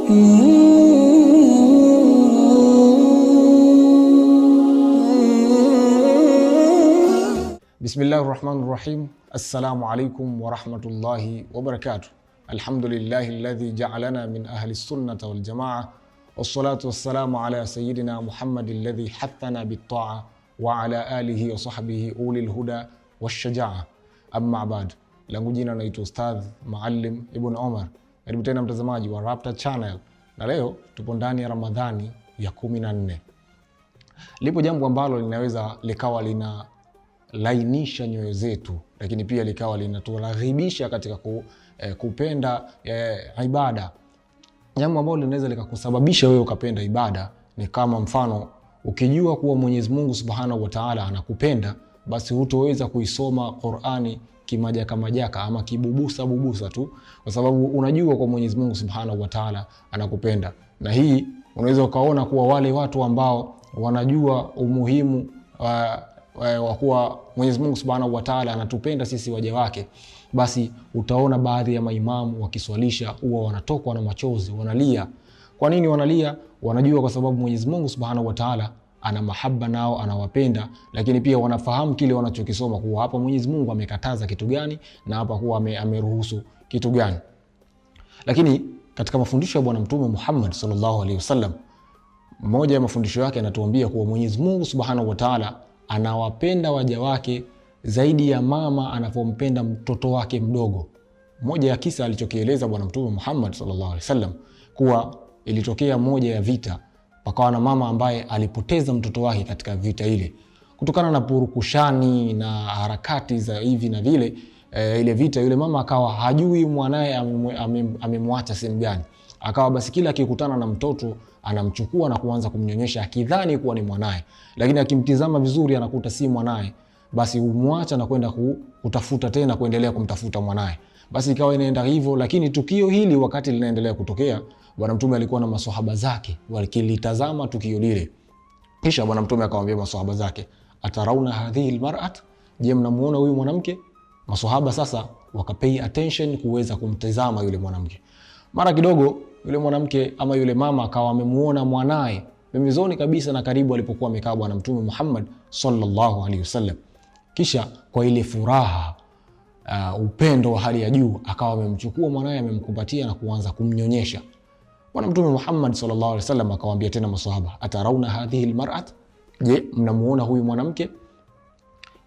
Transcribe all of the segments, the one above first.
Bismillahirrahmanirrahim. Assalamu alaikum wa rahmatullahi wa barakatuh. Alhamdulillahi alladhi ja'alana min ahli sunnati wal jamaa. Wassalatu wassalamu ala sayyidina Muhammadin alladhi hathana bit-ta'a wa ala alihi wa sahbihi ulil huda wash-shajaa. Amma ba'd. Langu jina naitwa Ustadh Maalim Ibn Omar. Karibu tena mtazamaji wa Rapta Channel. Na leo tupo ndani ya Ramadhani ya 14. Lipo jambo ambalo linaweza likawa lina lainisha nyoyo zetu, lakini pia likawa linaturaghibisha katika kupenda ibada. Jambo ambalo linaweza likakusababisha wewe ukapenda ibada ni kama mfano, ukijua kuwa Mwenyezi Mungu Subhanahu wa Ta'ala anakupenda, basi hutoweza kuisoma Qur'ani kimajaka ama kibubusa tu, kwa sababu unajua kwa Mwenyezi Mungu Subhanahu wa Ta'ala anakupenda. Na hii unaweza ukaona kuwa wale watu ambao wanajua umuhimu wa kuwa Mwenyezi Mungu Subhanahu wa Ta'ala anatupenda sisi waja wake, basi utaona baadhi ya maimamu wakiswalisha huwa wanatokwa na machozi, wanalia. Kwa nini wanalia? Wanajua kwa sababu Mwenyezi Mungu Subhanahu wa Ta'ala ana mahaba nao, anawapenda, lakini pia wanafahamu kile wanachokisoma kuwa hapa Mwenyezi Mungu amekataza kitu gani na hapa kuwa ameruhusu kitu gani. Lakini katika mafundisho ya Bwana Mtume Muhammad sallallahu alaihi wasallam, mmoja ya mafundisho yake anatuambia kuwa Mwenyezi Mungu Subhanahu wa Ta'ala anawapenda waja wake zaidi ya mama anavyompenda mtoto wake mdogo. Moja ya kisa alichokieleza Bwana Mtume Muhammad sallallahu alaihi wasallam kuwa ilitokea moja ya vita, pakawa na mama ambaye alipoteza mtoto wake katika vita ile kutokana na purukushani na harakati za hivi na vile. Ile vita, yule mama akawa hajui mwanae amemwacha sehemu gani, akawa basi kila akikutana na mtoto anamchukua na kuanza kumnyonyesha akidhani kuwa ni mwanae, lakini akimtizama vizuri anakuta si mwanae, basi humwacha na kwenda kutafuta tena, kuendelea kumtafuta mwanae. Basi ikawa inaenda hivyo. Lakini tukio hili wakati linaendelea kutokea, Bwana Mtume alikuwa na maswahaba zake wakilitazama tukio lile. Kisha Bwana Mtume akamwambia maswahaba zake, atarauna hadhihi almar'at, je, mnamuona huyu mwanamke? Maswahaba sasa wakapay attention kuweza kumtazama yule mwanamke. Mara kidogo yule mwanamke ama yule mama akawa amemuona mwanae pembezoni kabisa na karibu alipokuwa amekaa Bwana Mtume Muhammad sallallahu alaihi wasallam. Kisha kwa ile furaha, upendo wa hali ya juu, akawa amemchukua mwanae, amemkumbatia na kuanza kumnyonyesha. Bwana Mtume Muhammad sallallahu alaihi wasallam akawaambia tena maswahaba, atarauna hadhihi almar'at, je, mnamuona huyu mwanamke?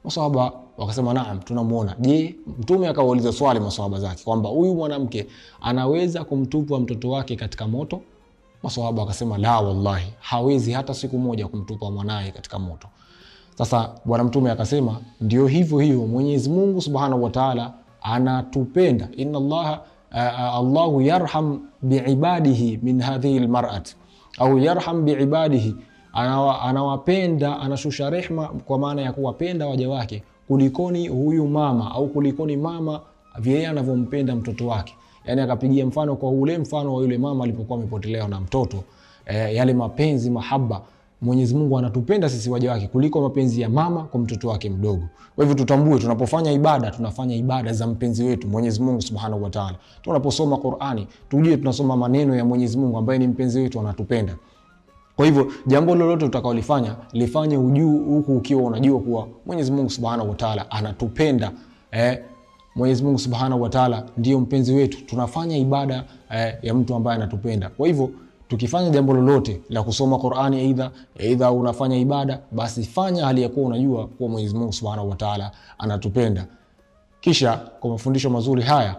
Maswahaba wakasema naam, tunamuona. Je, Mtume akawauliza swali maswahaba zake kwamba huyu mwanamke anaweza kumtupa mtoto wake katika moto? Maswahaba wakasema la wallahi, hawezi hata siku moja kumtupa mwanae katika moto. Sasa Bwana Mtume akasema ndio hivyo hiyo Mwenyezi Mungu Subhanahu wa Ta'ala anatupenda. Inna Allahu yarham biibadihi min hadhihi almar'at, au yarham biibadihi, anawapenda, anashusha rehma kwa maana ya kuwapenda waja wake kulikoni huyu mama, au kulikoni mama vile anavyompenda mtoto wake. Yani akapigia mfano kwa ule mfano wa yule mama alipokuwa amepotelewa na mtoto. Yale mapenzi, mahaba, Mwenyezi Mungu anatupenda sisi waja wake kuliko mapenzi ya mama kwa mtoto wake mdogo. Kwa hivyo tutambue, tunapofanya ibada, tunafanya ibada za mpenzi wetu Mwenyezi Mungu Subhanahu wa Ta'ala. Tunaposoma Qur'ani, tujue tunasoma maneno ya Mwenyezi Mungu ambaye ni mpenzi wetu, anatupenda. Kwa hivyo jambo lolote utakaolifanya, lifanye huku ukiwa unajua kuwa Mwenyezi Mungu Subhanahu wa Ta'ala anatupenda. Mwenyezi Mungu Subhanahu wa Ta'ala ndio mpenzi wetu. Tunafanya ibada ya mtu ambaye anatupenda. Kwa hivyo tukifanya jambo lolote la kusoma Qur'ani, aidha unafanya ibada, basi fanya hali ya kuwa unajua kuwa Mwenyezi Mungu Subhanahu wa Ta'ala anatupenda. Kisha kwa mafundisho mazuri haya,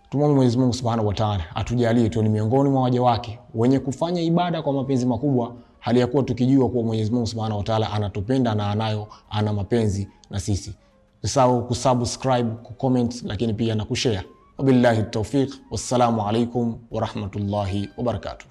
tumwombe Mwenyezi Mungu Subhanahu wa Ta'ala atujalie tu ni miongoni mwa waja wake wenye kufanya ibada kwa mapenzi makubwa, hali ya kuwa tukijua kuwa Mwenyezi Mungu Subhanahu wa Ta'ala anatupenda na ana mapenzi na sisi. Usisahau kusubscribe, kucomment, lakini pia na kushare. Wabillahi tawfiq. Wassalamu alaikum wa rahmatullahi wa barakatuh.